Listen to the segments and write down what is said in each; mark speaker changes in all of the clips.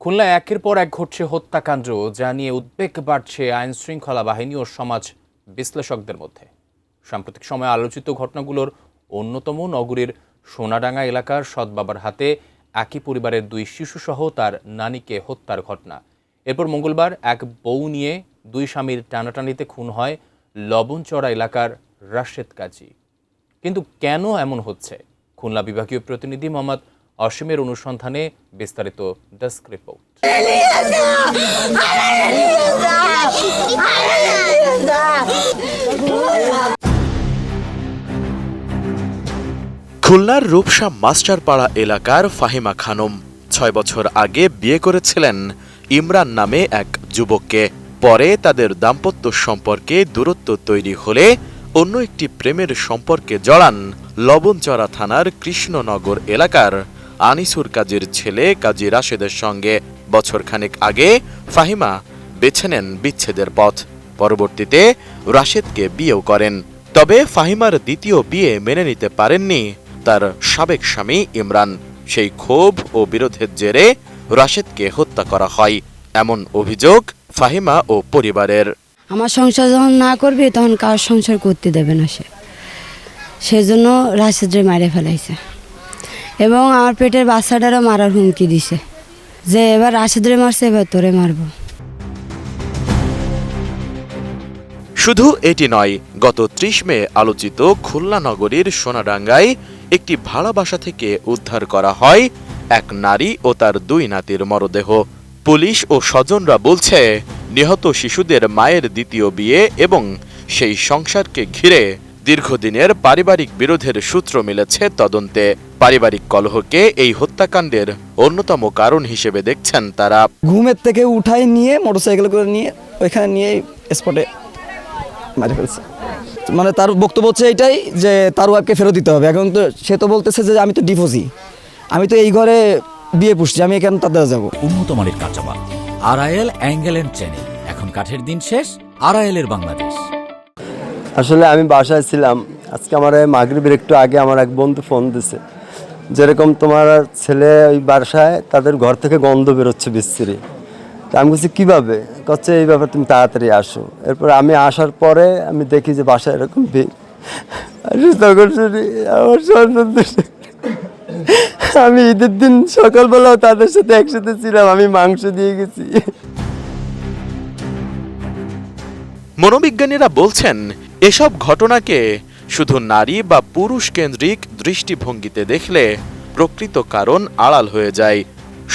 Speaker 1: খুলনায় একের পর এক ঘটছে হত্যাকাণ্ড, যা নিয়ে উদ্বেগ বাড়ছে আইন শৃঙ্খলা বাহিনী ও সমাজ বিশ্লেষকদের মধ্যে। সাম্প্রতিক সময়ে আলোচিত ঘটনাগুলোর অন্যতম নগরীর সোনাডাঙ্গা এলাকার সৎবাবার হাতে একই পরিবারের 2 শিশুসহ তার নানিকে হত্যার ঘটনা। এরপর মঙ্গলবার এক বউ নিয়ে 2 স্বামীর টানাটানিতে খুন হয় লবণচড়া এলাকার রাশেদ কাজী। কিন্তু কেন এমন হচ্ছে? খুলনা বিভাগীয় প্রতিনিধি মোহাম্মদ অসীমের অনুসন্ধানে বিস্তারিত ডেস্ক রিপোর্ট।
Speaker 2: খুলনার রূপসা মাস্টারপাড়া এলাকার ফাহিমা খানম 6 বছর আগে বিয়ে করেছিলেন ইমরান নামে এক যুবককে। পরে তাদের দাম্পত্য সম্পর্কে দূরত্ব তৈরি হলে অন্য একটি প্রেমের সম্পর্কে জড়ান লবণচড়া থানার কৃষ্ণনগর এলাকার আনিসুর কাজীর ছেলে কাজী রাশেদের সঙ্গে। বছরখানেক আগে ফাহিমা বেছে নেন বিচ্ছেদের পথ। পরবর্তীতে রাশেদকে বিয়েও করেন। তবে ফাহিমার দ্বিতীয় বিয়ে মেনে নিতে পারেননি তার সাবেক স্বামী ইমরান। সেই ক্ষোভ ও বিরোধের জেরে রাশেদকে হত্যা করা হয়, এমন অভিযোগ ফাহিমা ও পরিবারের।
Speaker 3: আমার সংসার যখন না করবে তখন কার সংসার করতে দেবে না সেজন্য রাশেদরে মারে ফেলাইছে এবং আমার পেটের বাচ্চাটারও মারার হুমকি দিছে যে এবার রাশেদরে মারছে, এবার তোরে মারবো।
Speaker 2: শুধু এটি নয়, গত 30 মে আলোচিত খুলনা নগরীর সোনাডাঙ্গায় একটি ভাড়া বাসা থেকে উদ্ধার করা হয় এক নারী ও তার 2 নাতির মরদেহ। পুলিশ ও স্বজনরা বলছে, নিহত শিশুদের মায়ের দ্বিতীয় বিয়ে এবং সেই সংসারকে ঘিরে দীর্ঘদিনের পারিবারিক বিরোধের সূত্র মিলেছে তদন্তে। পারিবারিক কলহকে এই হত্যাকাণ্ডের অন্যতম কারণ হিসেবে দেখছেন তারা।
Speaker 4: ঘুমের থেকে উঠাই নিয়ে মোটরসাইকেল করে নিয়ে ওইখানে নিয়ে স্পটে মারি ফেলছে। মানে তার বক্তব্য হচ্ছে এইটাই যে তার ওয়াইফকে ফেরত দিতে হবে। এখন তো সে তো বলতেছে যে আমি তো ডিভোর্সি, আমি তো এই ঘরে বিয়ে পুষছি, আমি কেন তাদের যাবো।
Speaker 5: উন্নত মানের কাঁচামাল আরআইএল অ্যাঙ্গেল এন্ড চ্যানেল। এখন কাঠের দিন শেষ, আরআইএল এর বাংলাদেশ।
Speaker 6: আসলে আমি বাসায় ছিলাম, আজকে আমার মাগরিবের একটু আগে আমার এক বন্ধু ফোন দিছে, যেরকম তোমার ছেলে ওই বাসায় তাদের ঘর থেকে গন্ধ বেরোচ্ছে বিশ্রী। তা আমি বলছি কীভাবে? করছে এই ব্যাপারে তুমি তাড়াতাড়ি আসো। এরপর আমি আসার পরে আমি দেখি যে বাসায় এরকম তখন শুনি আমার সন্তানদের, আমি ঈদের দিন সকালবেলাও তাদের সাথে একসাথে ছিলাম, আমি মাংস দিয়ে গেছি।
Speaker 2: মনোবিজ্ঞানীরা বলছেন, এসব ঘটনাকে শুধু নারী বা পুরুষ কেন্দ্রিক দৃষ্টিভঙ্গিতে দেখলে প্রকৃত কারণ আড়াল হয়ে যায়।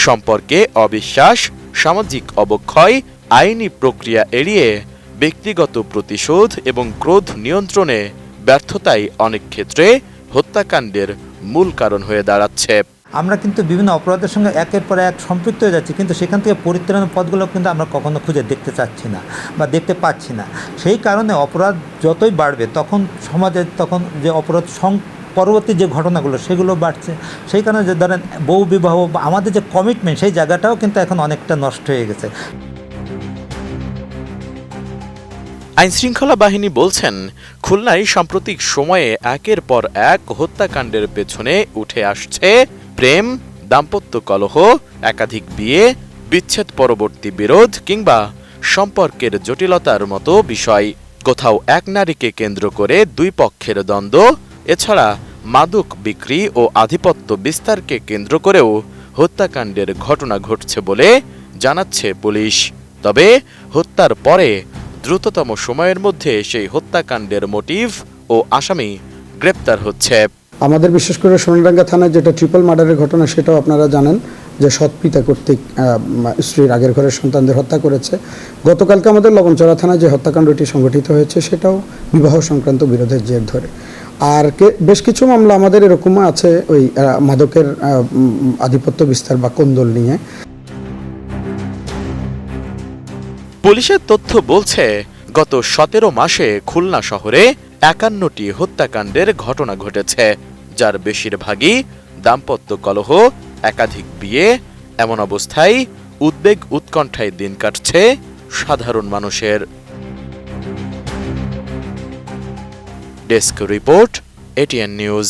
Speaker 2: সম্পর্কে অবিশ্বাস, সামাজিক অবক্ষয়, আইনি প্রক্রিয়া এড়িয়ে ব্যক্তিগত প্রতিশোধ এবং ক্রোধ নিয়ন্ত্রণে ব্যর্থতাই অনেক ক্ষেত্রে হত্যাকাণ্ডের মূল কারণ হয়ে দাঁড়াচ্ছে।
Speaker 7: আমরা কিন্তু বিভিন্ন অপরাধের সঙ্গে একের পর এক সম্পৃক্ত হয়ে যাচ্ছি, কিন্তু সেখান থেকে পরিত্রাণের পথগুলো কিন্তু আমরা কখনো খুঁজে দেখতে চাচ্ছি না বা দেখতে পাচ্ছি না। সেই কারণে অপরাধ যতই বাড়বে তখন সমাজে তখন যে অপরাধ পরবর্তী যে ঘটনাগুলো সেগুলো বাড়ছে। সেই কারণে যে ধরেন বহু বিবাহ বা আমাদের যে কমিটমেন্ট সেই জায়গাটাও কিন্তু এখন অনেকটা নষ্ট হয়ে গেছে।
Speaker 2: আইনশৃঙ্খলা বাহিনী বলছেন, খুলনায় সাম্প্রতিক সময়ে একের পর এক হত্যাকাণ্ডের পেছনে উঠে আসছে প্রেম, দাম্পত্য কলহ, একাধিক বিয়ে, বিচ্ছেদ পরবর্তী বিরোধ কিংবা সম্পর্কের জটিলতার মতো বিষয়। কোথাও এক নারীকে কেন্দ্র করে 2 পক্ষের দ্বন্দ্ব, এছাড়া মাদক বিক্রি ও আধিপত্য বিস্তারকে কেন্দ্র করেও হত্যাকাণ্ডের ঘটনা ঘটছে বলে জানাচ্ছে পুলিশ। তবে হত্যার পরে দ্রুততম সময়ের মধ্যে সেই হত্যাকাণ্ডের মোটিভ ও আসামি গ্রেপ্তার হচ্ছে।
Speaker 8: আমাদের বিশেষ করে সোনাডাঙ্গা থানায় যেটা ট্রিপল মার্ডারের ঘটনা, সেটাও আপনারা জানেন যে সৎ পিতা কর্তৃক স্ত্রীর আগের ঘরের সন্তানদের হত্যা করেছে। গতকালকে আমাদের লবণচড়া থানায় যে হত্যাকাণ্ডটি সংঘটিত হয়েছে সেটাও বিবাহ সংক্রান্ত বিরোধের জের ধরে। আর বেশ কিছু মামলা আমাদের এরকম আছে ওই মাদকের আধিপত্য বিস্তার বা কোন্দল নিয়ে।
Speaker 2: পুলিশের তথ্য বলছে, গত 17 মাসে খুলনা শহরে 51টি হত্যাকাণ্ডের ঘটনা ঘটেছে, যার বেশিরভাগই দাম্পত্য কলহ, একাধিক বিয়ে। এমন অবস্থায় উদ্বেগ উৎকণ্ঠায় দিন কাটছে সাধারণ মানুষের। Desk report, ATN news.